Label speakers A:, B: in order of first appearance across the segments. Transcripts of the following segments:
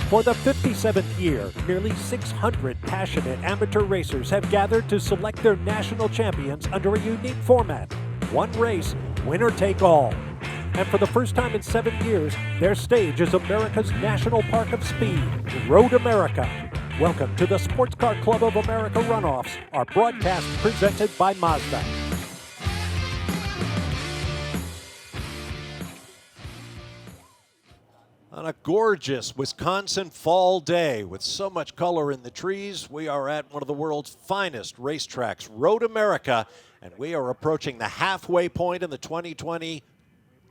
A: For the 57th year, nearly 600 passionate amateur racers have gathered to select their national champions under a unique format. One race, winner take all. And for the first time in 7 years, their stage is America's National Park of Speed, Road America. Welcome to the Sports Car Club of America Runoffs, our broadcast presented by Mazda. On a gorgeous Wisconsin fall day with so much color in the trees, we are at one of the world's finest racetracks, Road America, and we are approaching the halfway point in the 2020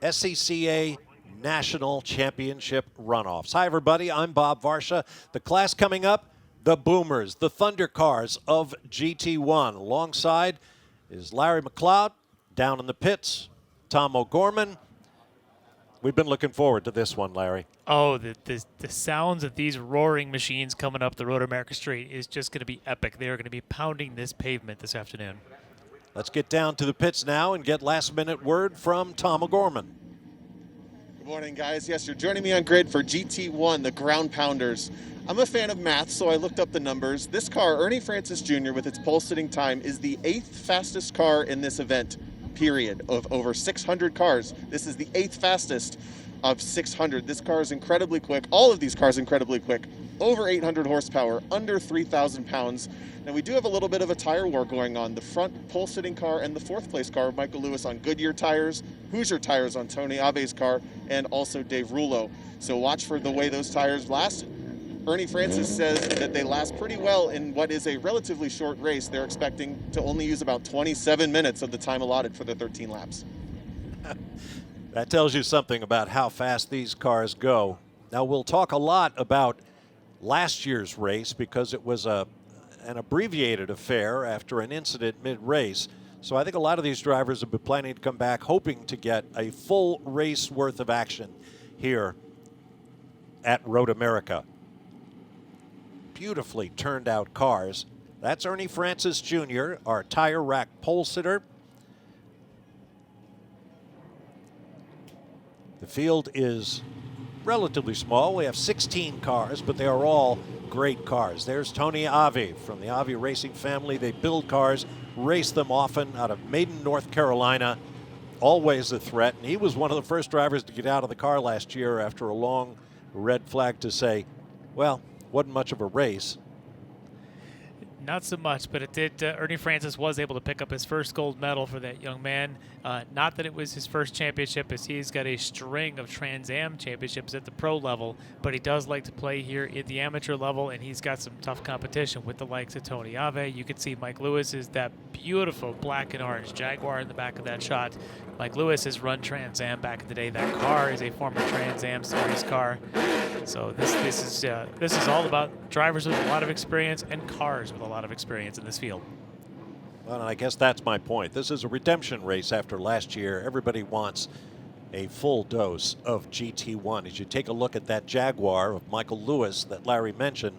A: SCCA National Championship Runoffs. Hi, everybody. I'm Bob Varsha. The class coming up, the Boomers, the Thunder Cars of GT1. Alongside is Larry McLeod, down in the pits, Tom O'Gorman. We've been looking forward to this one, Larry.
B: Oh, the sounds of these roaring machines coming up the Road America Street is just going to be epic. They are going to be pounding this pavement this afternoon.
A: Let's get down to the pits now and get last-minute word from Tom O'Gorman.
C: Good morning, guys. Yes, you're joining me on grid for GT1, the Ground Pounders. I'm a fan of math, so I looked up the numbers. This car, Ernie Francis Jr., with its pole-sitting time, is the 8th fastest car in this event, period, of over 600 cars. This is the 8th fastest of 600. This car is incredibly quick. All of these cars incredibly quick. Over 800 horsepower, under 3,000 pounds. Now, we do have a little bit of a tire war going on. The front pole-sitting car and the fourth place car of Michael Lewis on Goodyear tires, Hoosier tires on Tony Ave's car, and also Dave Rullo. So watch for the way those tires last. Ernie Francis says that they last pretty well in what is a relatively short race. They're expecting to only use about 27 minutes of the time allotted for the 13 laps.
A: That tells you something about how fast these cars go. Now, we'll talk a lot about last year's race because it was an abbreviated affair after an incident mid-race. So I think a lot of these drivers have been planning to come back hoping to get a full race worth of action here at Road America. Beautifully turned out cars. That's Ernie Francis Jr., our tire rack pole sitter. The field is relatively small. We have 16 cars, but they are all great cars. There's Tony Ave from the Ave Racing family. They build cars, race them often out of Maiden, North Carolina. Always a threat. And he was one of the first drivers to get out of the car last year after a long red flag to say, well, wasn't much of a race.
B: Not so much, but it did. Ernie Francis was able to pick up his first gold medal for that young man. Not that it was his first championship, as he's got a string of Trans Am championships at the pro level, but he does like to play here at the amateur level, and he's got some tough competition with the likes of Tony Ave. You can see Mike Lewis is that beautiful black and orange Jaguar in the back of that shot. Mike Lewis has run Trans Am back in the day. That car is a former Trans Am series car. So this is all about drivers with a lot of experience and cars with a lot of experience in this field.
A: Well, and I guess that's my point. This is a redemption race after last year. Everybody wants a full dose of GT1. As you take a look at that Jaguar of Michael Lewis that Larry mentioned,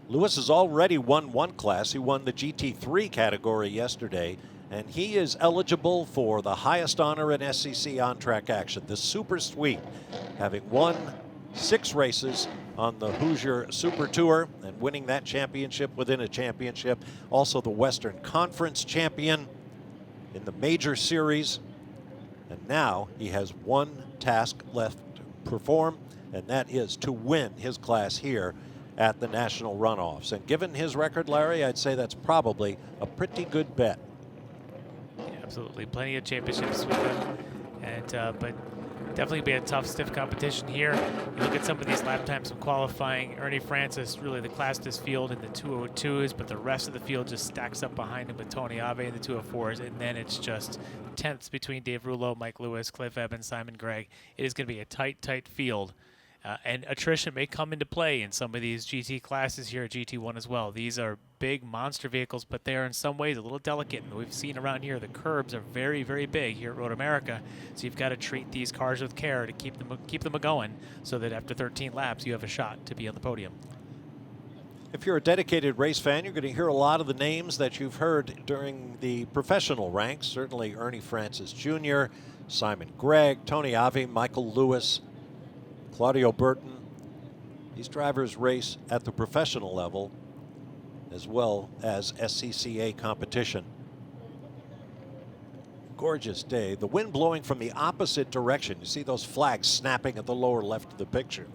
A: Lewis has already won one class. He won the GT3 category yesterday, and he is eligible for the highest honor in SCCA on-track action, the Super Suite, having won 6 races on the Hoosier Super Tour and winning that championship within a championship. Also the Western Conference champion in the major series. And now he has one task left to perform, and that is to win his class here at the National Runoffs. And given his record, Larry, I'd say that's probably a pretty good bet.
B: Yeah, absolutely. Plenty of championships with him. And, but definitely be a tough, stiff competition here. You look at some of these lap times from qualifying. Ernie Francis, really the class this field in the 202s, but the rest of the field just stacks up behind him with Tony Ave in the 204s, and then it's just tenths between Dave Rullo, Mike Lewis, Cliff Evans, Simon Gregg. It is going to be a tight, tight field. And attrition may come into play in some of these GT classes here at GT1 as well. These are big monster vehicles, but they are in some ways a little delicate. And we've seen around here the curbs are very, very big here at Road America. So you've got to treat these cars with care to keep them going, so that after 13 laps you have a shot to be on the podium.
A: If you're a dedicated race fan, you're going to hear a lot of the names that you've heard during the professional ranks. Certainly Ernie Francis Jr., Simon Gregg, Tony Ave, Michael Lewis, Claudio Burton, These drivers race at the professional level as well as SCCA competition. Gorgeous day. The wind blowing from the opposite direction. You see those flags snapping at the lower left of the picture.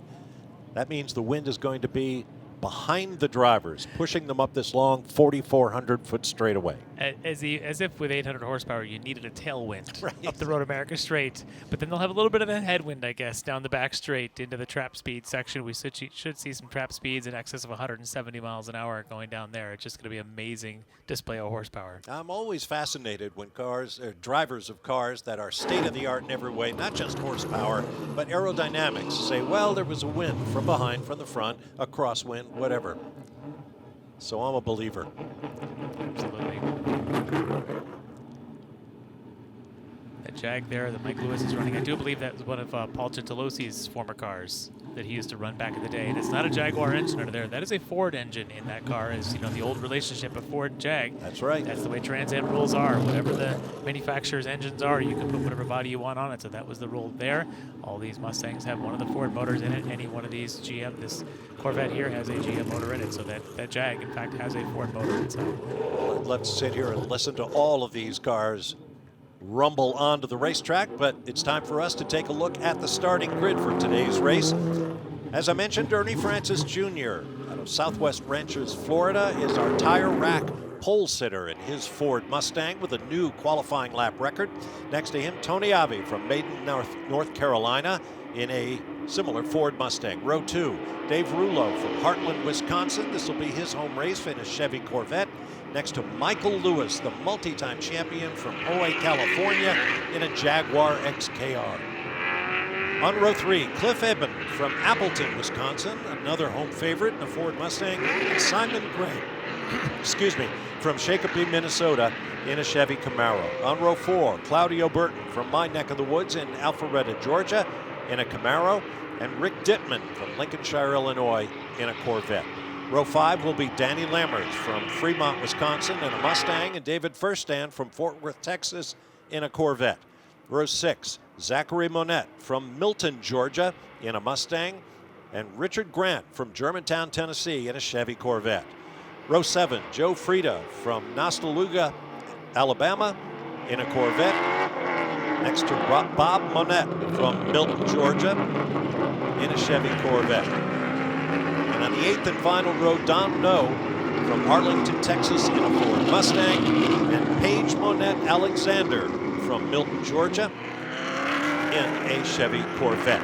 A: That means the wind is going to be behind the drivers, pushing them up this long 4,400-foot straightaway.
B: As if with 800 horsepower, you needed a tailwind
A: Right.
B: up the Road America straight. But then they'll have a little bit of a headwind, I guess, down the back straight into the trap speed section. We should see some trap speeds in excess of 170 miles an hour going down there. It's just going to be amazing display of horsepower.
A: I'm always fascinated when drivers of cars that are state-of-the-art in every way, not just horsepower, but aerodynamics, say, well, there was a wind from behind, from the front, a crosswind, whatever. So I'm a believer.
B: Absolutely. That Jag there that Mike Lewis is running, I do believe that was one of Paul Gentilosi's former cars that he used to run back in the day. And it's not a Jaguar engine under there. That is a Ford engine in that car. As you know, the old relationship of Ford and Jag.
A: That's right.
B: That's the way Trans Am rules are. Whatever the manufacturer's engines are, you can put whatever body you want on it. So that was the rule there. All these Mustangs have one of the Ford motors in it. Any one of these GM, this Corvette here has a GM motor in it. So that Jag, in fact, has a Ford motor inside.
A: Let's sit here and listen to all of these cars rumble onto the racetrack, but it's time for us to take a look at the starting grid for today's race. As I mentioned, Ernie Francis Jr. out of Southwest Ranches, Florida, is our tire rack pole sitter in his Ford Mustang with a new qualifying lap record. Next to him, Tony Avi from Maiden, North Carolina in a similar Ford Mustang. Row 2, Dave Rulo from Heartland, Wisconsin. This will be his home race in a Chevy Corvette. Next to Michael Lewis, the multi-time champion from Ojai, California, in a Jaguar XKR. On row 3, Cliff Eben from Appleton, Wisconsin, another home favorite in a Ford Mustang. And Simon Gray, from Shakopee, Minnesota, in a Chevy Camaro. On row 4, Claudio Burton from my neck of the woods in Alpharetta, Georgia, in a Camaro. And Rick Dittman from Lincolnshire, Illinois, in a Corvette. Row 5 will be Danny Lammers from Fremont, Wisconsin in a Mustang, and David Furstand from Fort Worth, Texas in a Corvette. Row 6, Zachary Monette from Milton, Georgia in a Mustang, and Richard Grant from Germantown, Tennessee in a Chevy Corvette. Row 7, Joe Frieda from Nostaluga, Alabama in a Corvette. Next to Bob Monette from Milton, Georgia in a Chevy Corvette. And on the 8th and final row, Don Noe from Arlington, Texas in a Ford Mustang, and Paige Monette Alexander from Milton, Georgia in a Chevy Corvette.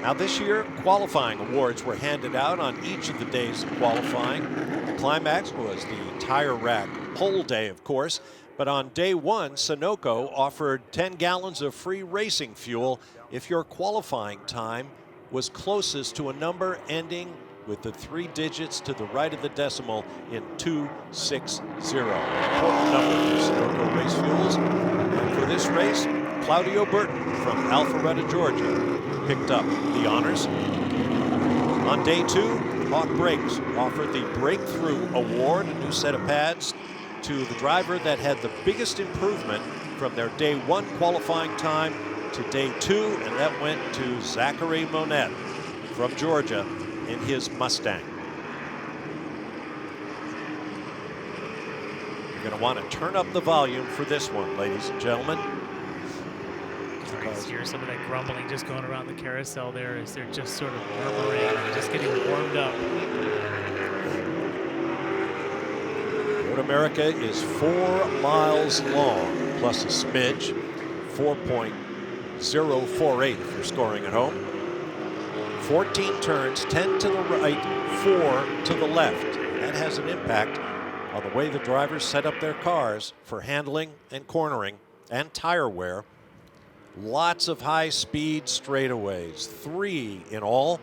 A: Now this year, qualifying awards were handed out on each of the days of qualifying. The climax was the tire rack pole day, of course, but on day 1, Sunoco offered 10 gallons of free racing fuel if your qualifying time was closest to a number ending with the 3 digits to the right of the decimal in 260. Important number for Sunoco Race Fuels. And for this race, Claudio Burton from Alpharetta, Georgia, picked up the honors. On day 2, Hawk Brakes offered the Breakthrough Award, a new set of pads, to the driver that had the biggest improvement from their day 1 qualifying time to day 2, and that went to Zachary Monette from Georgia in his Mustang. You're going to want to turn up the volume for this one, ladies and gentlemen.
B: You can hear some of that grumbling just going around the carousel there as they're just sort of murmuring, just getting warmed up.
A: Road America is 4 miles long, plus a smidge, 4.048 if you're scoring at home. 14 turns, 10 to the right, 4 to the left. That has an impact on the way the drivers set up their cars for handling and cornering and tire wear. Lots of high-speed straightaways, 3 in all,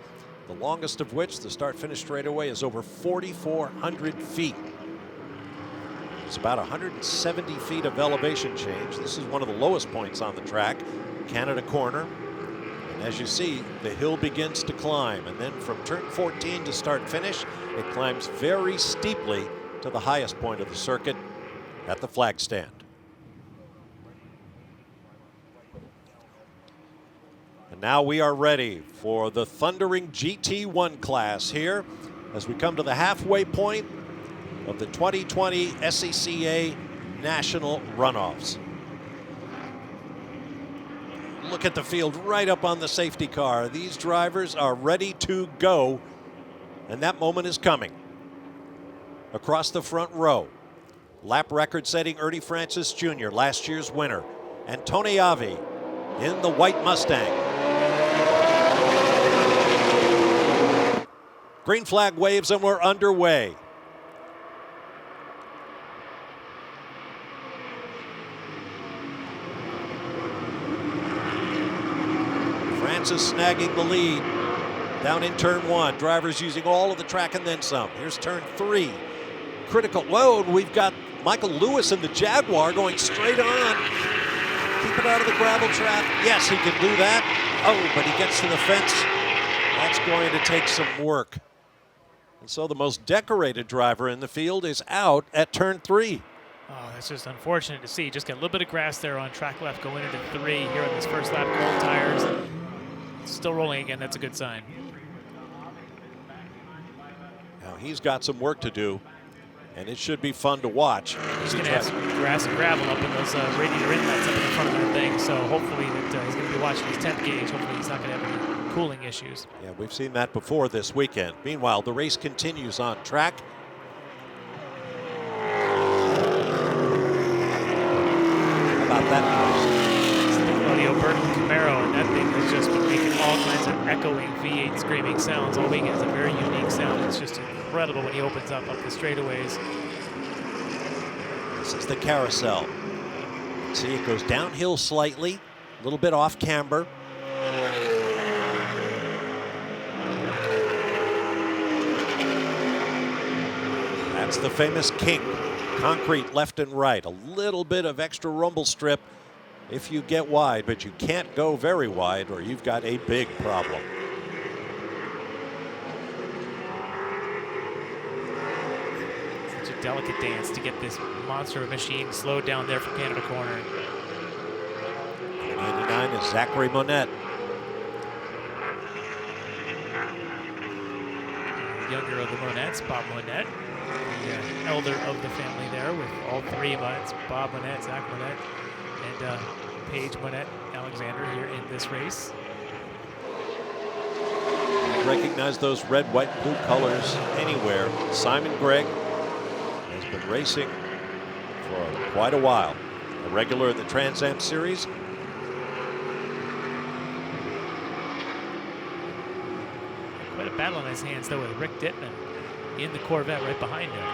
A: the longest of which, the start-finish straightaway, is over 4,400 feet. It's about 170 feet of elevation change. This is one of the lowest points on the track, Canada Corner. And as you see, the hill begins to climb, and then from turn 14 to start-finish, it climbs very steeply to the highest point of the circuit at the flag stand. And now we are ready for the thundering GT1 class here as we come to the halfway point of the 2020 SCCA National Runoffs. Look at the field right up on the safety car. These drivers are ready to go, and that moment is coming. Across the front row, lap record-setting Ernie Francis Jr., last year's winner, and Tony Avi in the white Mustang. Green flag waves and we're underway. Francis snagging the lead down in turn 1. Drivers using all of the track and then some. Here's turn 3. Critical. Whoa, we've got Michael Lewis in the Jaguar going straight on. Keep it out of the gravel trap. Yes, he can do that. Oh, but he gets to the fence. That's going to take some work. And so the most decorated driver in the field is out at turn 3.
B: Oh, that's just unfortunate to see. Just get a little bit of grass there on track left going into 3 here on this first lap. Cold tires. Still rolling again. That's a good sign.
A: Now he's got some work to do, and it should be fun to watch.
B: He's going to have some grass and gravel up in those radiator inlets up in the front of that thing. So hopefully that he's going to be watching his temp gauge. Hopefully he's not going to have any cooling issues.
A: Yeah, we've seen that before this weekend. Meanwhile, the race continues on track. How about that noise?
B: The Alberto Camaro, and that thing has just been making all kinds of echoing V8 screaming sounds all weekend. It's a very unique sound. It's just incredible when he opens up the straightaways.
A: This is the carousel. See, it goes downhill slightly, a little bit off camber. That's the famous kink. Concrete left and right. A little bit of extra rumble strip if you get wide, but you can't go very wide or you've got a big problem.
B: Such a delicate dance to get this monster of a machine slowed down there from Canada Corner.
A: 99 is Zachary Monette.
B: Younger of the Monettes, Bob Monette, the elder of the family there with all 3 Monettes, Bob Monette, Zach Monette, and Paige Monette Alexander here in this race.
A: You recognize those red, white, blue colors anywhere. Simon Gregg has been racing for quite a while. A regular in the Trans Am Series.
B: Quite a battle on his hands though with Rick Dittman in the Corvette right behind him.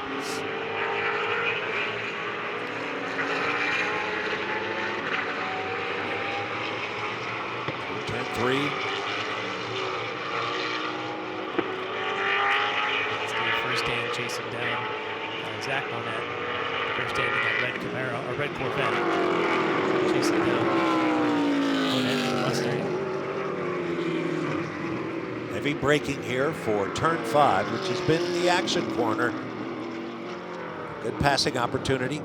A: Turn 3.
B: First stand chasing down Zach Monette. First stand in that red Camaro, or red Corvette. Chasing down Monette in the Mustang.
A: Heavy braking here for turn 5, which has been the action corner. Good passing opportunity.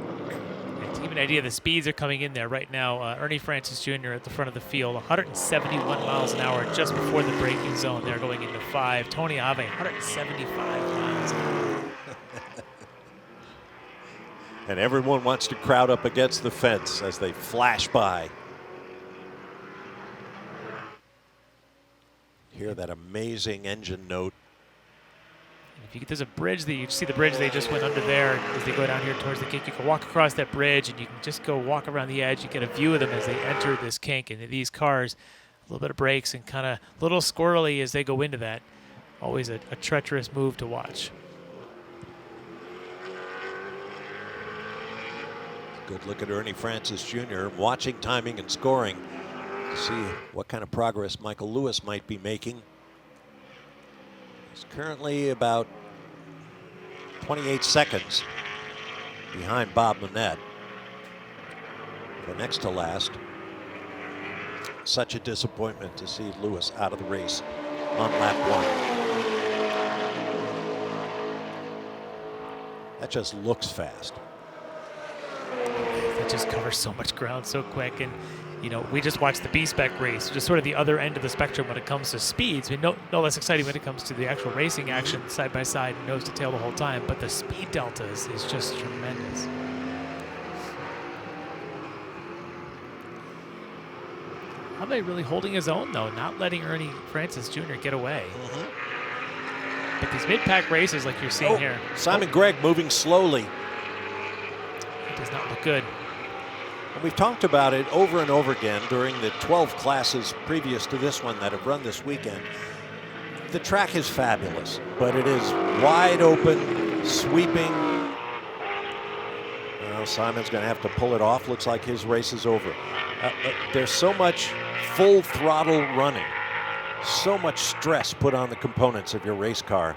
B: To give you an idea, the speeds are coming in there right now. Ernie Francis Jr. at the front of the field, 171 miles an hour just before the braking zone. They're going into 5. Tony Ave, 175 miles an hour.
A: And everyone wants to crowd up against the fence as they flash by. Hear that amazing engine note.
B: If you get, there's a bridge that you see the bridge they just went under there as they go down here towards the kink. You can walk across that bridge and you can just go walk around the edge. You get a view of them as they enter this kink. And these cars, a little bit of brakes and kind of a little squirrely as they go into that. Always a treacherous move to watch.
A: Good look at Ernie Francis Jr. watching timing and scoring to see what kind of progress Michael Lewis might be making. He's currently about 28 seconds behind Bob Monette for next to last. Such a disappointment to see Lewis out of the race on lap 1. That just looks fast.
B: It just covers so much ground so quick, and you know, we just watched the B-Spec race, just sort of the other end of the spectrum when it comes to speeds. I mean, no less exciting when it comes to the actual racing action, side by side, nose to tail the whole time, but the speed delta is just tremendous. Ave really holding his own, though, not letting Ernie Francis Jr. get away. But these mid-pack races, like you're seeing here.
A: Simon Gregg moving slowly.
B: It does not look good.
A: And we've talked about it over and over again during the 12 classes previous to this one that have run this weekend. The track is fabulous, but it is wide open, sweeping. Well, Simon's going to have to pull it off. Looks like his race is over. There's so much full throttle running, so much stress put on the components of your race car.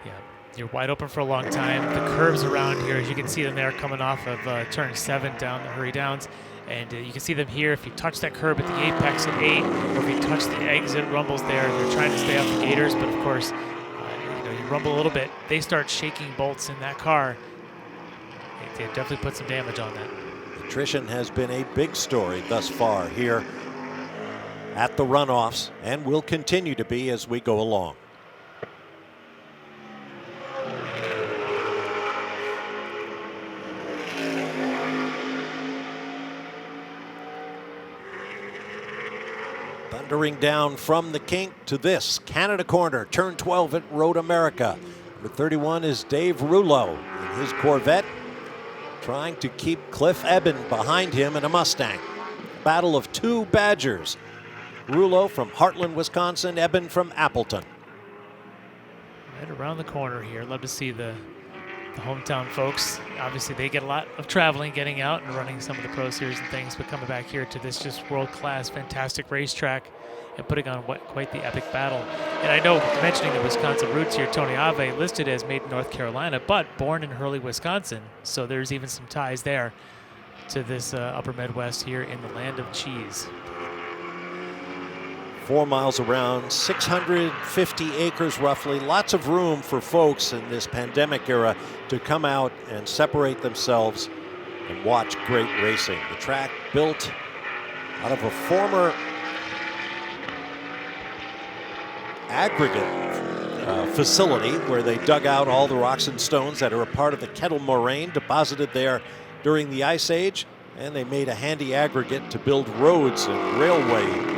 B: Yeah, you're wide open for a long time. The curves around here, as you can see them there coming off of turn 7 down the Hurry Downs. And you can see them here. If you touch that curb at the apex at 8, or if you touch the exit rumbles there, they're trying to stay off the gators. But of course, you know, you rumble a little bit, they start shaking bolts in that car. They definitely put some damage on that.
A: Attrition has been a big story thus far here at the runoffs, and will continue to be as we go along. Thundering down from the kink to this Canada corner, turn 12 at Road America. Number 31 is Dave Rouleau in his Corvette, trying to keep Cliff Eben behind him in a Mustang. Battle of two Badgers. Rouleau from Heartland, Wisconsin, Eben from Appleton.
B: Right around the corner here. Love to see the hometown folks. Obviously, they get a lot of traveling, getting out and running some of the Pro Series and things, but coming back here to this just world-class, fantastic racetrack and putting on quite the epic battle. And I know, mentioning the Wisconsin roots here, Tony Ave listed as made in North Carolina, but born in Hurley, Wisconsin. So there's even some ties there to this upper Midwest here in the land of cheese.
A: 4 miles around, 650 acres roughly. Lots of room for folks in this pandemic era to come out and separate themselves and watch great racing. The track built out of a former aggregate facility where they dug out all the rocks and stones that are a part of the Kettle Moraine deposited there during the Ice Age, and they made a handy aggregate to build roads and railway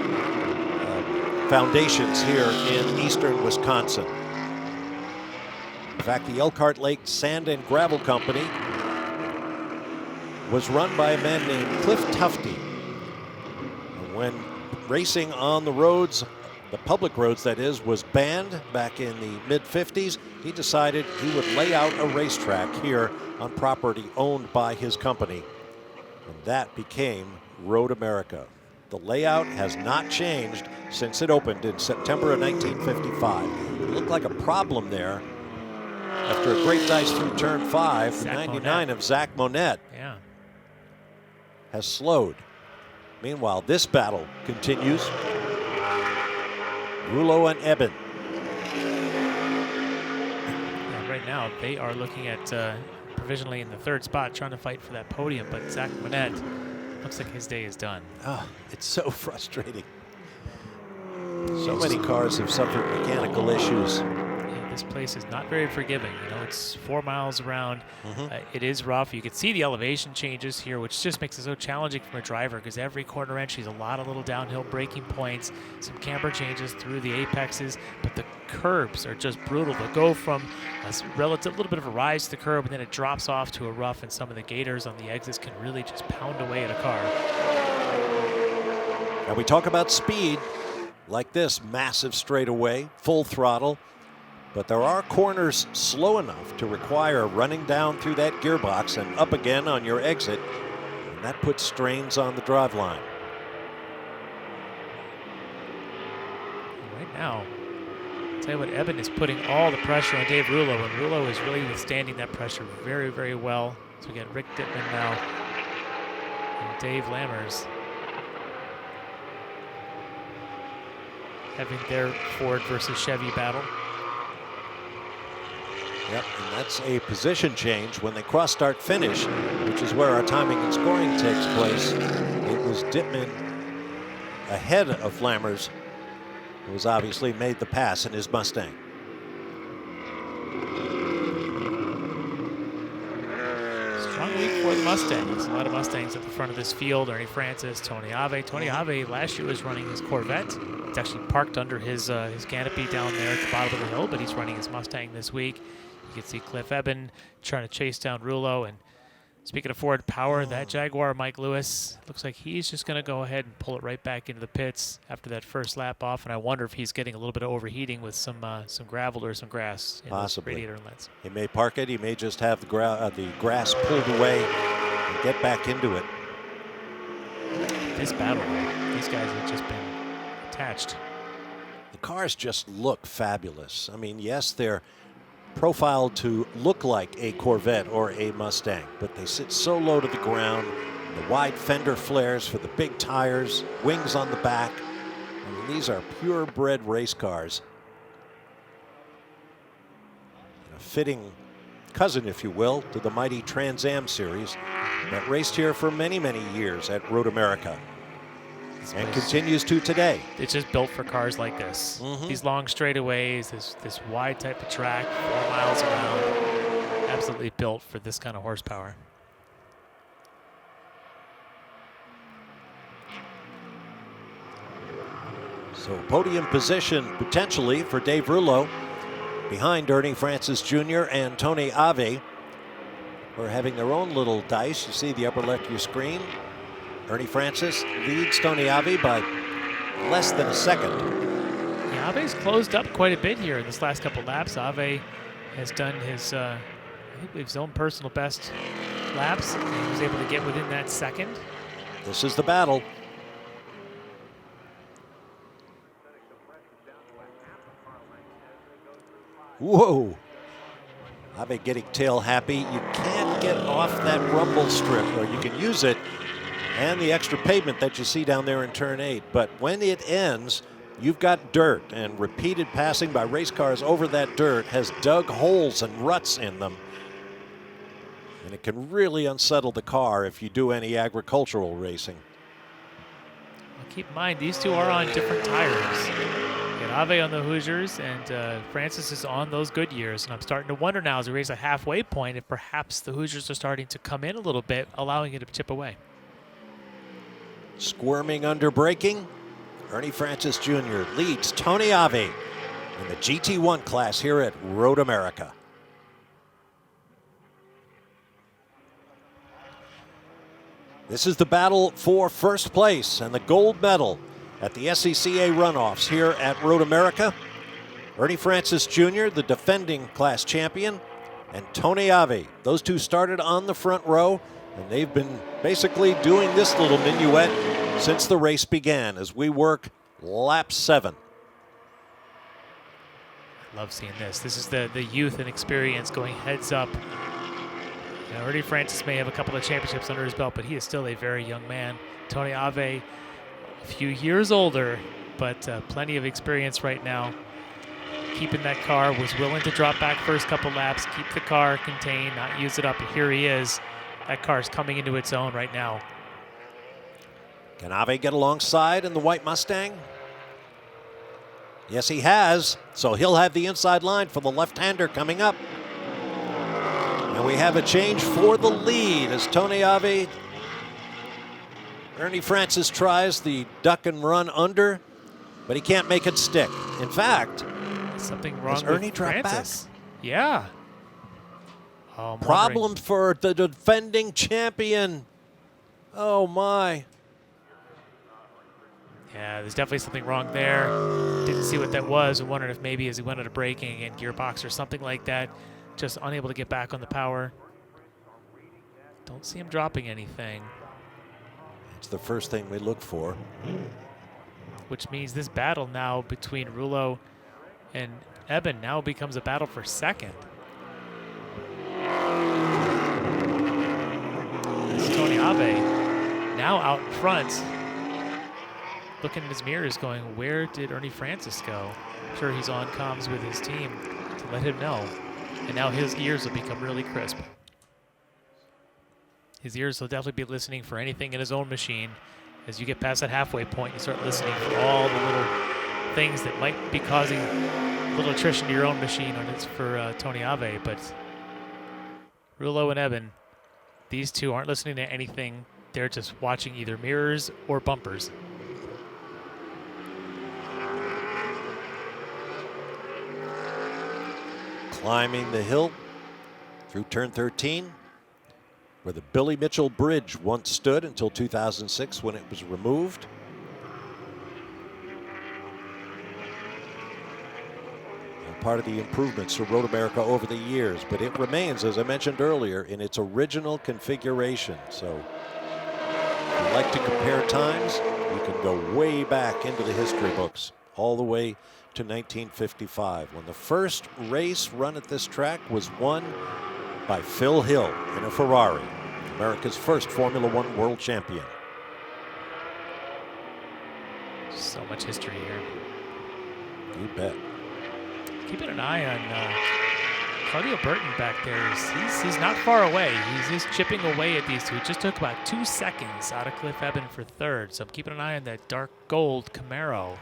A: foundations here in eastern Wisconsin. In fact, the Elkhart Lake Sand and Gravel Company was run by a man named Cliff Tufte. And when racing on the roads, the public roads that is, was banned back in the mid-50s, he decided he would lay out a racetrack here on property owned by his company. And that became Road America. The layout has not changed since it opened in September of 1955. It looked like a problem there after a great dice through turn 5. The 99 of Zach Monette has slowed. Meanwhile, this battle continues. Rouleau and Eben.
B: Yeah, right now, they are looking at provisionally in the 3rd spot, trying to fight for that podium, but Zach Monette looks like his day is done.
A: Oh, it's so frustrating. So many cars have suffered mechanical issues.
B: Yeah, this place is not very forgiving. You know, it's 4 miles around. It is rough. You can see the elevation changes here, which just makes it so challenging for a driver because every corner entry is a lot of little downhill braking points, some camber changes through the apexes, but the curbs are just brutal. They go from a little bit of a rise to the curb, and then it drops off to a rough, and some of the gators on the exits can really just pound away at a car.
A: Now we talk about speed, like this massive straightaway, full throttle, but there are corners slow enough to require running down through that gearbox and up again on your exit, and that puts strains on the driveline.
B: Right now, I'll tell you what, Eben is putting all the pressure on Dave Rouleau, and Rouleau is really withstanding that pressure very, very well. So we got Rick Dittman now and Dave Lammers having their Ford versus Chevy battle.
A: Yep, and that's a position change when they cross start finish, which is where our timing and scoring takes place. It was Dittman ahead of Lammers, who has obviously made the pass in his Mustang.
B: Strong week for the Mustangs. A lot of Mustangs at the front of this field. Ernie Francis, Tony Ave. Tony Ave last year was running his Corvette. It's actually parked under his canopy down there at the bottom of the hill, but he's running his Mustang this week. You can see Cliff Eben trying to chase down Rulo. And speaking of forward power, that Jaguar, Mike Lewis, looks like he's just going to go ahead and pull it right back into the pits after that first lap off. And I wonder if he's getting a little bit of overheating with some gravel or some grass in those radiator inlets.
A: He may park it. He may just have the grass pulled away and get back into it.
B: This battle, these guys have just been attached.
A: The cars just look fabulous. I mean, yes, they're profiled to look like a Corvette or a Mustang, but they sit so low to the ground. The wide fender flares for the big tires, wings on the back. I mean, these are purebred race cars. A fitting cousin, if you will, to the mighty Trans Am series that raced here for many, many years at Road America. And continues to today.
B: It's just built for cars like this. These long straightaways, this wide type of track, 4 miles around. Absolutely built for this kind of horsepower.
A: So podium position potentially for Dave Rulo behind Ernie Francis Jr. and Tony Ave. We're having their own little dice. You see the upper left of your screen. Ernie Francis leads Tony Ave by less than a second.
B: Yeah, Ave's closed up quite a bit here in this last couple laps. Ave has done his, I think his own personal best laps. He was able to get within that second.
A: This is the battle. Whoa. Ave getting tail happy. You can't get off that rumble strip, or you can use it and the extra pavement that you see down there in turn 8. But when it ends, you've got dirt, and repeated passing by race cars over that dirt has dug holes and ruts in them. And it can really unsettle the car if you do any agricultural racing.
B: Well, keep in mind, these two are on different tires. You got Ave on the Hoosiers, and Francis is on those Goodyears. And I'm starting to wonder now, as we raise a halfway point, if perhaps the Hoosiers are starting to come in a little bit, allowing it to chip away.
A: Squirming under braking, Ernie Francis Jr. leads Tony Ave in the GT1 class here at Road America. This is the battle for first place and the gold medal at the SCCA Runoffs here at Road America. Ernie Francis Jr., the defending class champion, and Tony Ave. Those two started on the front row, and they've been basically doing this little minuet since the race began as we work lap 7.
B: Love seeing this. This is the youth and experience going heads up. You know, Ernie Francis may have a couple of championships under his belt, but he is still a very young man. Tony Ave, a few years older, but plenty of experience right now. Keeping that car, was willing to drop back first couple laps, keep the car contained, not use it up, and here he is. That car's coming into its own right now.
A: Can Ave get alongside in the white Mustang? Yes, he has. So he'll have the inside line for the left-hander coming up. And we have a change for the lead as Tony Ave, Ernie Francis tries the duck and run under, but he can't make it stick. In fact,
B: something wrong with
A: Ernie dropped
B: Francis.
A: back?
B: Yeah. Oh,
A: problem for the defending champion. Oh my.
B: Yeah, there's definitely something wrong there. Didn't see what that was. I'm wondering if maybe as he went out of braking and gearbox or something like that, just unable to get back on the power. Don't see him dropping anything.
A: It's the first thing we look for.
B: Which means this battle now between Rulo and Eben now becomes a battle for second. It's Tony Ave now out in front, looking in his mirrors going, where did Ernie Francis go? I'm sure he's on comms with his team to let him know. And now his ears will become really crisp. His ears will definitely be listening for anything in his own machine As you get past that halfway point, you start listening for all the little things that might be causing a little attrition to your own machine when it's for Tony Ave. But Rulo and Eben, these two aren't listening to anything. They're just watching either mirrors or bumpers.
A: Climbing the hill through turn 13, where the Billy Mitchell Bridge once stood until 2006 when it was removed. And part of the improvements to Road America over the years, but it remains, as I mentioned earlier, in its original configuration. So if you like to compare times, you can go way back into the history books, all the way to 1955, when the first race run at this track was won by Phil Hill in a Ferrari, America's first Formula One world champion.
B: So much history here.
A: You bet.
B: Keeping an eye on Claudio Burton back there. He's not far away. He's just chipping away at these two. He just took about 2 seconds out of Cliff Eben for third. So I'm keeping an eye on that dark gold Camaro.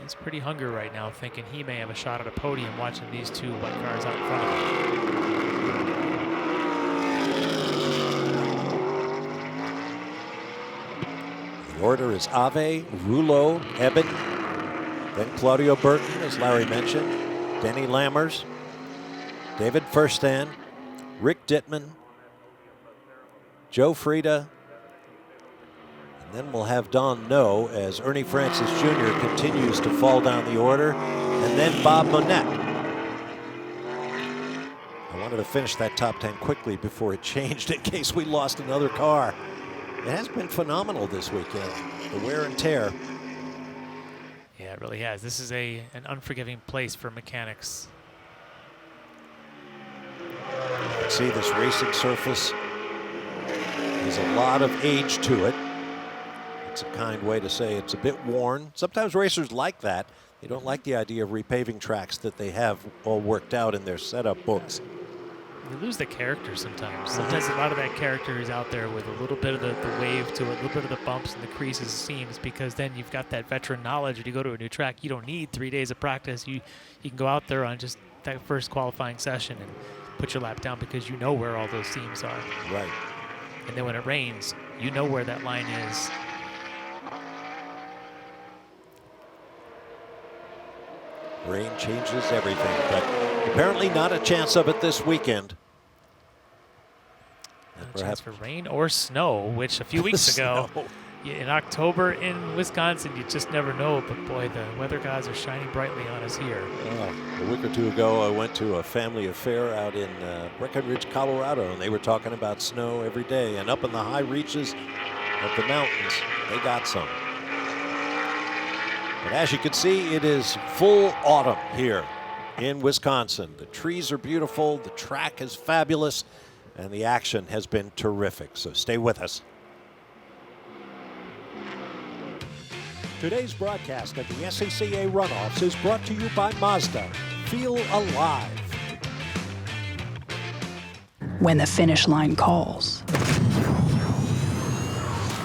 B: He's pretty hungry right now, thinking he may have a shot at a podium watching these two white cars out in front of him.
A: The order is Ave, Rulo, Eben, then Claudio Burton, as Larry mentioned, Denny Lammers, David Furstand, Rick Dittman, Joe Frieda, and then we'll have Don No as Ernie Francis Jr. continues to fall down the order, and then Bob Monette. I wanted to finish that top 10 quickly before it changed in case we lost another car. It has been phenomenal this weekend, the wear and tear.
B: Yeah, it really has. This is an unforgiving place for mechanics.
A: You can see this racing surface has a lot of age to it. It's a kind way to say it's a bit worn. Sometimes racers like that. They don't like the idea of repaving tracks that they have all worked out in their setup books.
B: You lose the character sometimes. Sometimes a lot of that character is out there with a little bit of the wave to it, a little bit of the bumps and the creases, seams, because then you've got that veteran knowledge. When you go to a new track, you don't need 3 days of practice. You can go out there on just that first qualifying session and put your lap down because you know where all those seams are.
A: Right.
B: And then when it rains, you know where that line is.
A: Rain changes everything, but apparently not a chance of it this weekend.
B: No chance for rain or snow, which a few weeks ago, in October in Wisconsin, you just never know. But boy, the weather gods are shining brightly on us here.
A: A week or two ago, I went to a family affair out in Breckenridge, Colorado, and they were talking about snow every day. And up in the high reaches of the mountains, they got some. But as you can see, it is full autumn here in Wisconsin. The trees are beautiful, the track is fabulous, and the action has been terrific. So stay with us. Today's broadcast of the SCCA Runoffs is brought to you by Mazda. Feel alive.
D: When the finish line calls,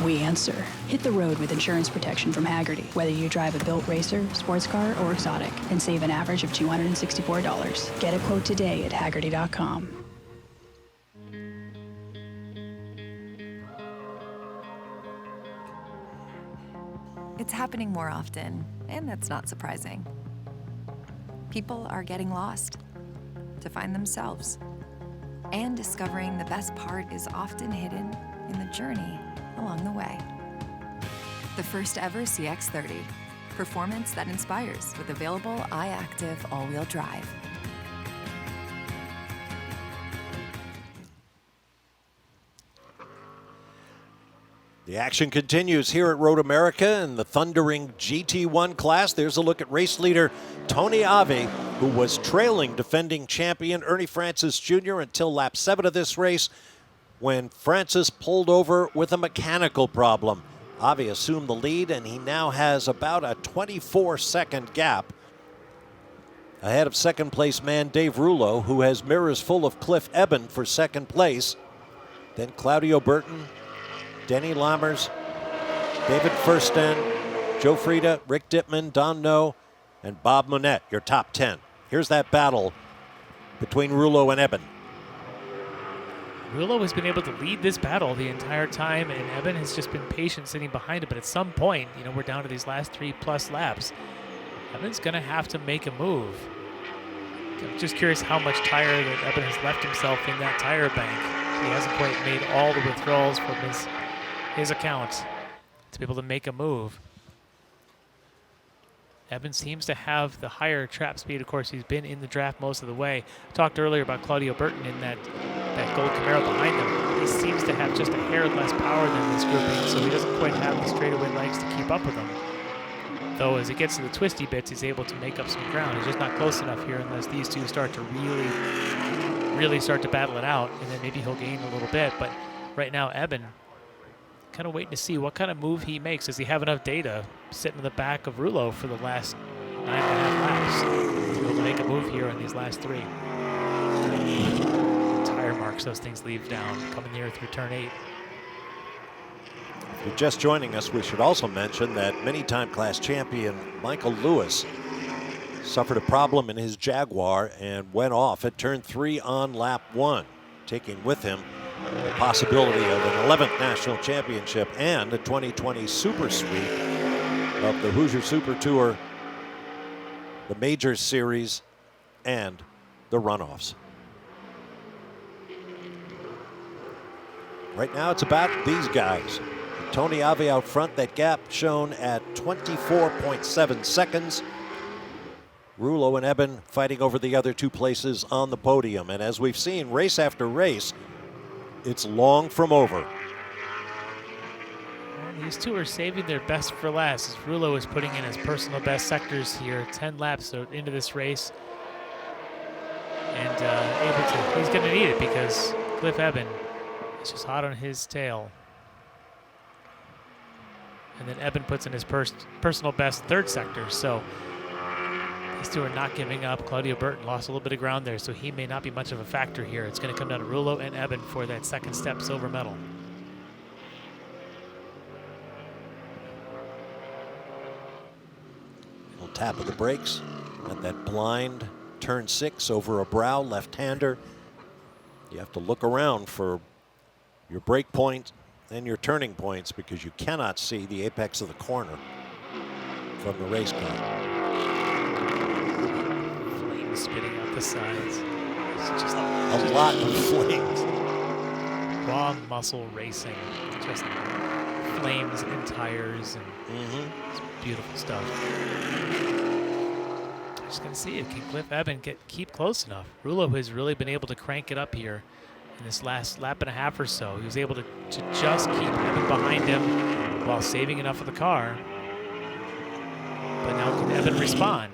D: we answer. Hit the road with insurance protection from Hagerty. Whether you drive a built racer, sports car, or exotic, and save an average of $264. Get a quote today at Hagerty.com.
E: It's happening more often, and that's not surprising. People are getting lost to find themselves. And discovering the best part is often hidden in the journey along the way. The first ever CX-30. Performance that inspires with available iActive all-wheel drive.
A: The action continues here at Road America in the thundering GT1 class. There's a look at race leader Tony Ave, who was trailing defending champion Ernie Francis Jr. until lap 7 of this race, when Francis pulled over with a mechanical problem. Ave assumed the lead, and he now has about a 24-second gap ahead of second-place man Dave Rulo, who has mirrors full of Cliff Eben for second place. Then Claudio Burton Denny Lammers, David Fursten, Joe Frieda, Rick Dittman, Don No, and Bob Monette, your top 10. Here's that battle between Rouleau and Eben.
B: Rouleau has been able to lead this battle the entire time, and Eben has just been patient sitting behind him. But at some point, you know, we're down to these last 3+ laps. Eben's going to have to make a move. I'm just curious how much tire that Eben has left himself in that tire bank. He hasn't quite made all the withdrawals from his account to be able to make a move. Eben seems to have the higher trap speed. Of course, he's been in the draft most of the way. I talked earlier about Claudio Burton in that gold Camaro behind him. He seems to have just a hair less power than this grouping, so he doesn't quite have the straightaway legs to keep up with him. Though as it gets to the twisty bits, he's able to make up some ground. He's just not close enough here unless these two start to really start to battle it out, and then maybe he'll gain a little bit. But right now, Eben kind of waiting to see what kind of move he makes. Does he have enough data sitting in the back of Rouleau for the last 9.5 laps to be able to make a move here in these last 3? Tire marks those things leave down coming here through turn 8.
A: If you're just joining us, we should also mention that many-time class champion Michael Lewis suffered a problem in his Jaguar and went off at turn 3 on lap 1, taking with him the possibility of an 11th national championship and a 2020 Super Sweep of the Hoosier Super Tour, the Majors Series, and the Runoffs. Right now it's about these guys. Tony Ave out front, that gap shown at 24.7 seconds. Rouleau and Eben fighting over the other 2 places on the podium. And as we've seen race after race, it's long from over.
B: And these two are saving their best for last, as Rouleau is putting in his personal best sectors here, 10 laps into this race. And he's going to need it because Cliff Eben is just hot on his tail. And then Eben puts in his personal best 3rd sector. So these two are not giving up. Claudio Burton lost a little bit of ground there, so he may not be much of a factor here. It's going to come down to Rouleau and Eben for that 2nd step silver medal.
A: Little tap of the brakes at that blind turn 6 over a brow left-hander. You have to look around for your brake point and your turning points because you cannot see the apex of the corner from the race car.
B: Flames spitting out the sides. It's just
A: A lot of flames.
B: Raw muscle racing. Just flames and tires and it's beautiful stuff. I'm just going to see if can Cliff Eben keep close enough. Rouleau has really been able to crank it up here in this last lap and a half or so. He was able to just keep Eben behind him while saving enough of the car. But now can Eben respond?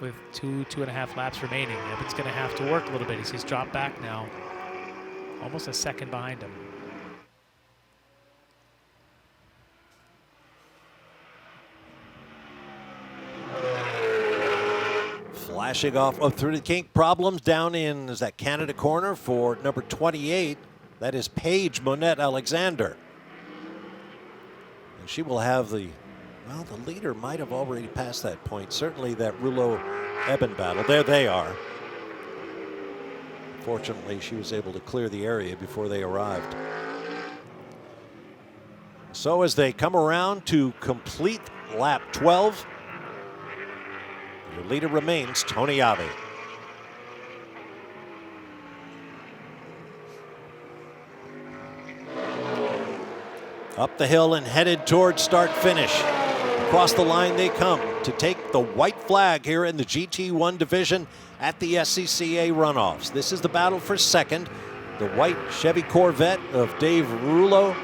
B: With 2.5 laps remaining, Eben's going to have to work a little bit. He's dropped back now, almost a second behind him.
A: Flashing off through the kink. Problems down in, is that Canada corner for number 28. That is Paige Monette Alexander. And she will have the leader might have already passed that point. Certainly that Rouleau-Eben battle. There they are. Fortunately, she was able to clear the area before they arrived. So as they come around to complete lap 12, your leader remains Tony Ave. Up the hill and headed towards start finish. Across the line they come to take the white flag here in the GT1 division at the SCCA Runoffs. This is the battle for 2nd. The white Chevy Corvette of Dave Rouleau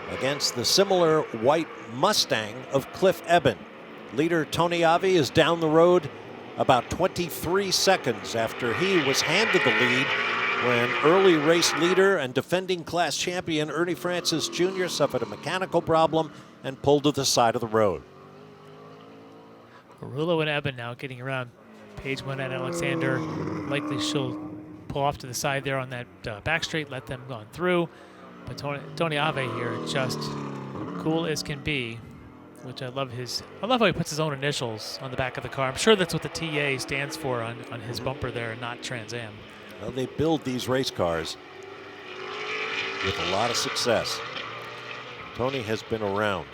A: against the similar white Mustang of Cliff Eben. Leader Tony Ave is down the road about 23 seconds after he was handed the lead when early race leader and defending class champion Ernie Francis Jr. suffered a mechanical problem and pulled to the side of the road.
B: Rouleau and Eben now getting around Paige Monette Alexander. Likely she'll pull off to the side there on that back straight, let them go through. But Tony Ave here, just cool as can be, which I love how he puts his own initials on the back of the car. I'm sure that's what the TA stands for on his bumper there, and not Trans Am.
A: Well, they build these race cars with a lot of success. Tony has been around.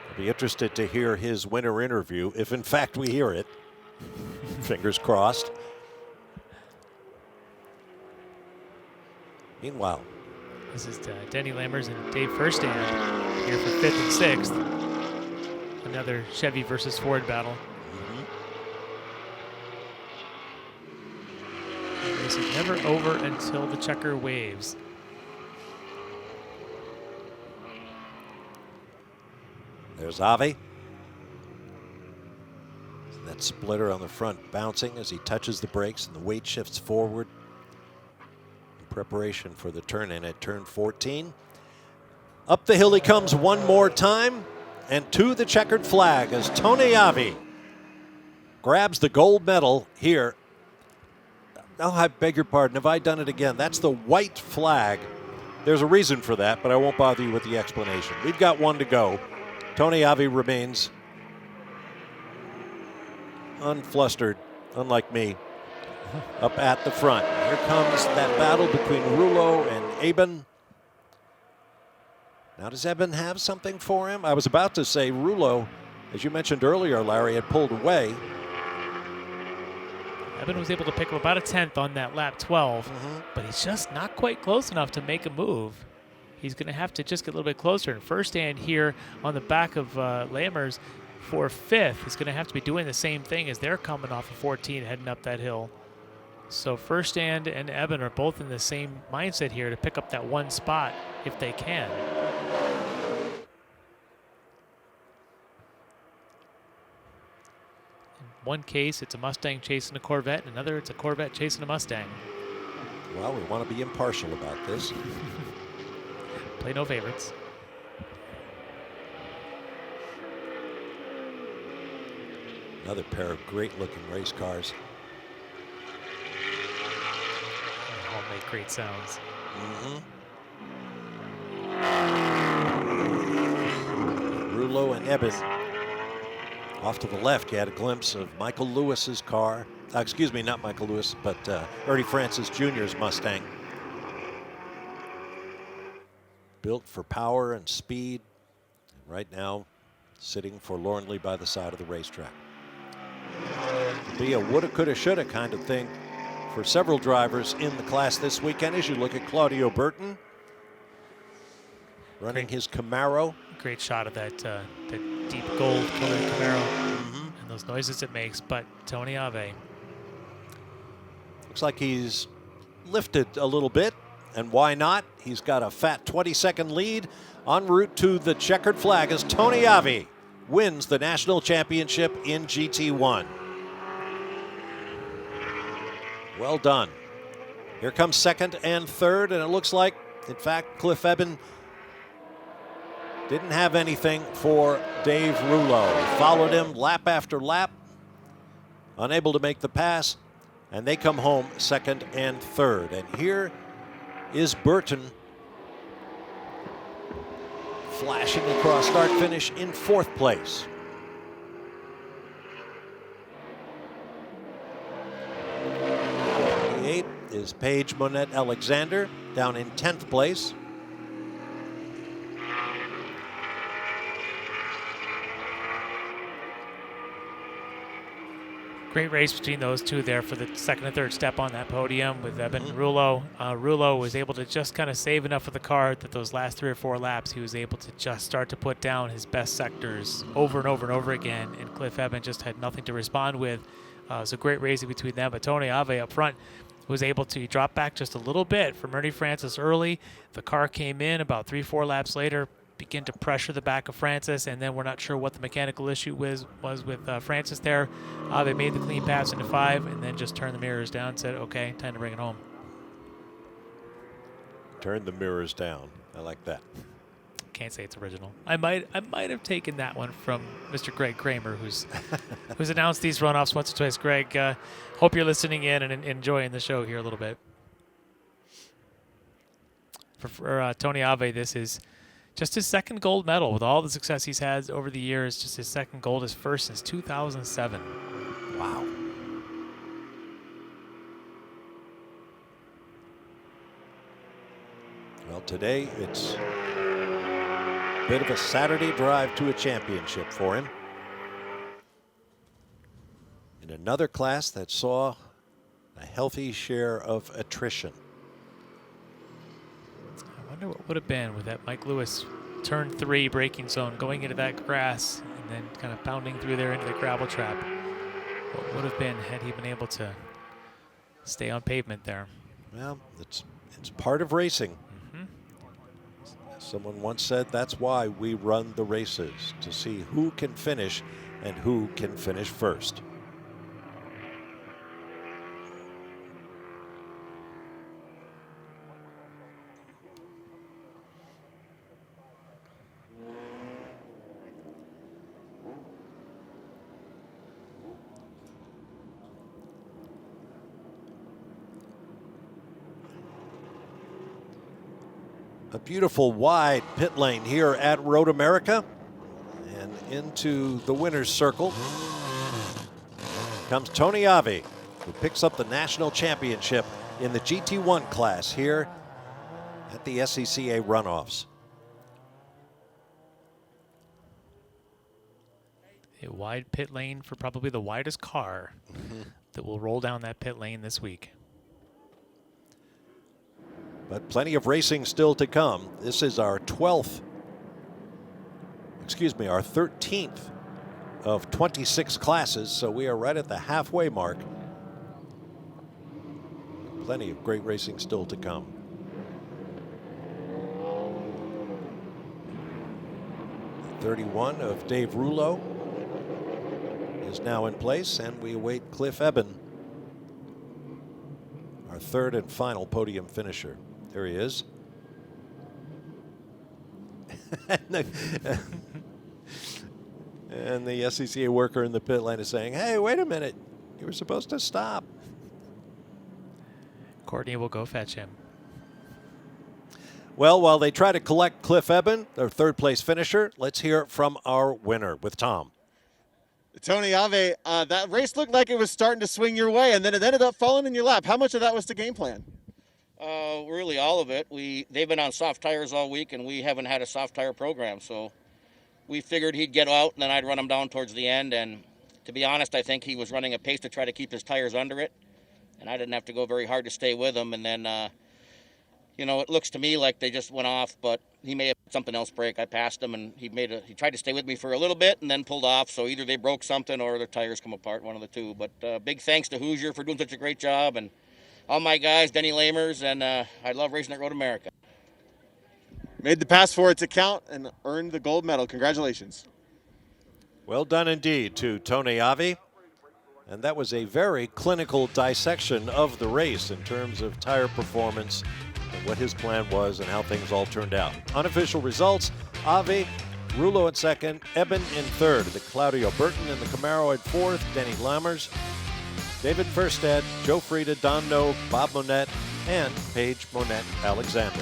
A: I'll be interested to hear his winter interview, if in fact we hear it. Fingers crossed. Meanwhile,
B: this is Denny Lammers and Dave Furstand here for 5th and 6th. Another Chevy versus Ford battle. This is never over until the checker waves.
A: There's Ave. That splitter on the front bouncing as he touches the brakes and the weight shifts forward in preparation for the turn in at turn 14. Up the hill he comes one more time and to the checkered flag as Tony Ave grabs the gold medal here. Oh, I beg your pardon. Have I done it again? That's the white flag. There's a reason for that, but I won't bother you with the explanation. We've got one to go. Tony Ave remains unflustered, unlike me, up at the front. Here comes that battle between Rouleau and Eben. Now, does Eben have something for him? I was about to say Rouleau, as you mentioned earlier, Larry, had pulled away.
B: Eben was able to pick up about a 10th on that lap 12, but he's just not quite close enough to make a move. He's going to have to just get a little bit closer. And Furstand here on the back of Lammers for 5th is going to have to be doing the same thing as they're coming off of 14 heading up that hill. So Furstand and Eben are both in the same mindset here to pick up that one spot if they can. In one case, it's a Mustang chasing a Corvette. In another, it's a Corvette chasing a Mustang.
A: Well, we want to be impartial about this.
B: Play no favorites.
A: Another pair of great-looking race cars.
B: They all make great sounds.
A: Rouleau and Eben. Off to the left, you had a glimpse of Michael Lewis's car. Excuse me, not Michael Lewis, but Ernie Francis Jr.'s Mustang. Built for power and speed. And right now, sitting forlornly by the side of the racetrack. It'll be a woulda, coulda, shoulda kind of thing for several drivers in the class this weekend as you look at Claudio Burton running his Camaro.
B: Great shot of that deep gold colored Camaro and those noises it makes. But Tony Ave.
A: Looks like he's lifted a little bit, and why not? He's got a fat 20-second lead en route to the checkered flag as Tony Ave wins the national championship in GT1. Well done. Here comes second and third, and it looks like, in fact, Cliff Eben didn't have anything for Dave Rouleau. He followed him lap after lap, unable to make the pass, and they come home second and third. And here is Burton flashing across start-finish in 4th place. Is Paige Monette Alexander down in 10th place.
B: Great race between those two there for the second and third step on that podium with Eben and Rouleau. Rouleau was able to just kind of save enough of the car that those last 3 or 4 laps he was able to just start to put down his best sectors over and over and over again, and Cliff Eben just had nothing to respond with. So great racing between them, but Tony Ave up front was able to drop back just a little bit from Ernie Francis early. The car came in about 3-4 laps later, begin to pressure the back of Francis, and then we're not sure what the mechanical issue was with Francis there. They made the clean pass into 5 and then just turned the mirrors down and said, okay, time to bring it home.
A: Turn the mirrors down. I like that.
B: Can't say it's original. I might have taken that one from Mr. Greg Kramer, who's announced these runoffs once or twice. Greg, hope you're listening in and enjoying the show here a little bit. For Tony Ave, this is just his second gold medal. With all the success he's had over the years, just his second gold, his first since 2007.
A: Wow. Well, today it's a bit of a Saturday drive to a championship for him. In another class that saw a healthy share of attrition.
B: I wonder what would have been with that Mike Lewis turn 3 braking zone, going into that grass and then kind of pounding through there into the gravel trap. What would have been had he been able to stay on pavement there?
A: Well, it's part of racing. Someone once said that's why we run the races, to see who can finish and who can finish first. A beautiful wide pit lane here at Road America, and into the winner's circle comes Tony Ave, who picks up the national championship in the GT1 class here at the SCCA Runoffs.
B: A wide pit lane for probably the widest car that will roll down that pit lane this week.
A: But plenty of racing still to come. This is our 13th of 26 classes, so we are right at the halfway mark. Plenty of great racing still to come. The 31 of Dave Rouleau is now in place, and we await Cliff Eben, our third and final podium finisher. There he is. And the SCCA worker in the pit lane is saying, hey, wait a minute. You were supposed to stop.
B: Courtney will go fetch him.
A: Well, while they try to collect Cliff Eben, their third place finisher, let's hear from our winner with Tom.
C: Tony Ave, that race looked like it was starting to swing your way, and then it ended up falling in your lap. How much of that was the game plan?
F: Really all of it. They've been on soft tires all week, and we haven't had a soft tire program. So we figured he'd get out, and then I'd run him down towards the end. And to be honest, I think he was running a pace to try to keep his tires under it, and I didn't have to go very hard to stay with him. And then, it looks to me like they just went off, but he may have something else break. I passed him, and he tried to stay with me for a little bit and then pulled off. So either they broke something or their tires come apart, one of the two. But big thanks to Hoosier for doing such a great job, and all my guys, Denny Lamers, and I love racing at Road America.
C: Made the pass for it to count and earned the gold medal. Congratulations.
A: Well done indeed to Tony Ave. And that was a very clinical dissection of the race in terms of tire performance and what his plan was and how things all turned out. Unofficial results, Ave, Rouleau in second, Eben in third, the Claudio Burton in the Camaro in fourth, Denny Lammers, David Furstead, Joe Frieda, Don Noe, Bob Monette, and Paige Monette Alexander.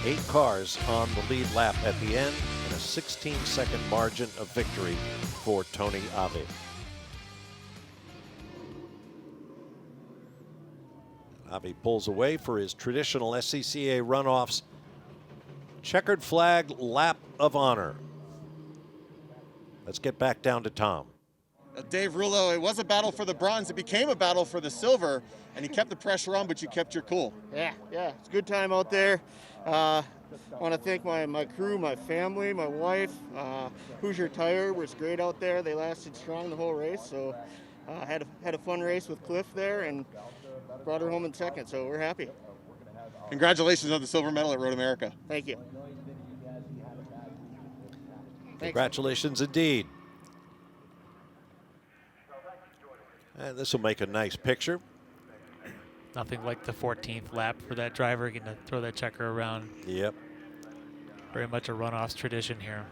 A: 8 cars on the lead lap at the end, and a 16-second margin of victory for Tony Ave. Ave pulls away for his traditional SCCA runoffs. Checkered flag lap of honor. Let's get back down to Tom.
C: Dave Rouleau, it was a battle for the bronze. It became a battle for the silver, and you kept the pressure on, but you kept your cool.
G: Yeah, it's a good time out there. I want to thank my crew, my family, my wife. Hoosier Tire was great out there. They lasted strong the whole race, so had a fun race with Cliff there and brought her home in second, so we're happy.
C: Congratulations on the silver medal at Road America.
G: Thank you.
A: Congratulations indeed. And this will make a nice picture.
B: Nothing like the 14th lap for that driver getting to throw that checker around.
A: Yep.
B: Very much a runoffs tradition here.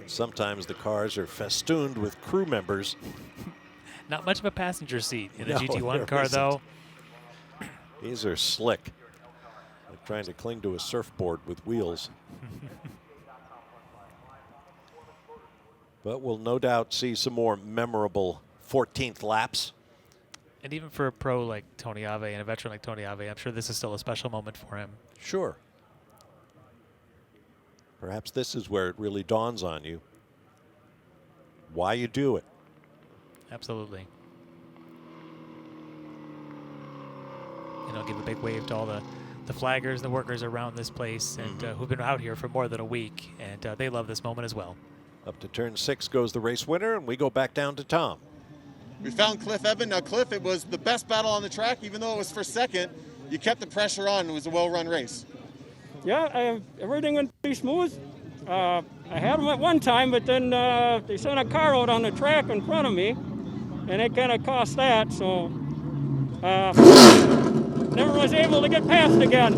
A: And sometimes the cars are festooned with crew members.
B: Not much of a passenger seat in a
A: No,
B: GT1
A: there
B: car,
A: isn't.
B: though.
A: These are slick. They're trying to cling to a surfboard with wheels. But we'll no doubt see some more memorable 14th laps.
B: And even for a pro like Tony Ave and a veteran like Tony Ave, I'm sure this is still a special moment for him.
A: Sure. Perhaps this is where it really dawns on you why you do it.
B: Absolutely. And I'll give a big wave to all the flaggers, the workers around this place, and who've been out here for more than a week, and they love this moment as well.
A: Up to turn 6 goes the race winner, and we go back down to Tom.
C: We found Cliff Eben. Now, Cliff, it was the best battle on the track, even though it was for second. You kept the pressure on. It was a well-run race.
H: Yeah, everything went pretty smooth. I had them at one time, but then they sent a car out on the track in front of me, and it kind of cost that, so never was able to get past again.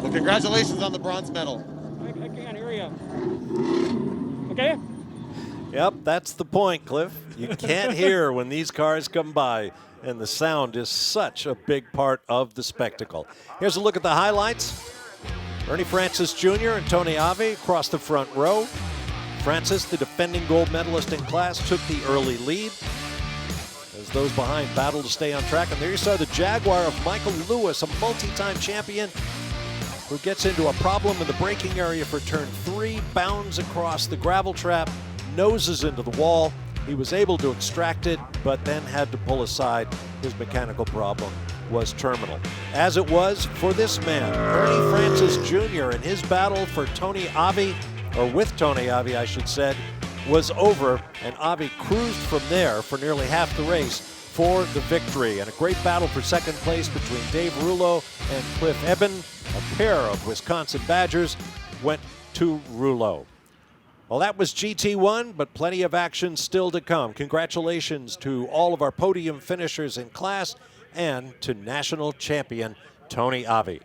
C: Well, congratulations on the bronze medal.
H: I can't hear you. Okay?
A: Yep, that's the point, Cliff. You can't hear when these cars come by, and the sound is such a big part of the spectacle. Here's a look at the highlights. Ernie Francis Jr. and Tony Ave across the front row. Francis, the defending gold medalist in class, took the early lead as those behind battled to stay on track. And there you saw the Jaguar of Michael Lewis, a multi-time champion who gets into a problem in the braking area for turn 3, bounds across the gravel trap, noses into the wall. He was able to extract it, but then had to pull aside. His mechanical problem was terminal. As it was for this man, Ernie Francis Jr., and his battle for Tony Ave, or with Tony Ave, I should say, was over, and Ave cruised from there for nearly half the race for the victory. And a great battle for second place between Dave Rouleau and Cliff Eben. A pair of Wisconsin Badgers went to Rouleau. Well, that was GT1, but plenty of action still to come. Congratulations to all of our podium finishers in class and to national champion Tony Ave.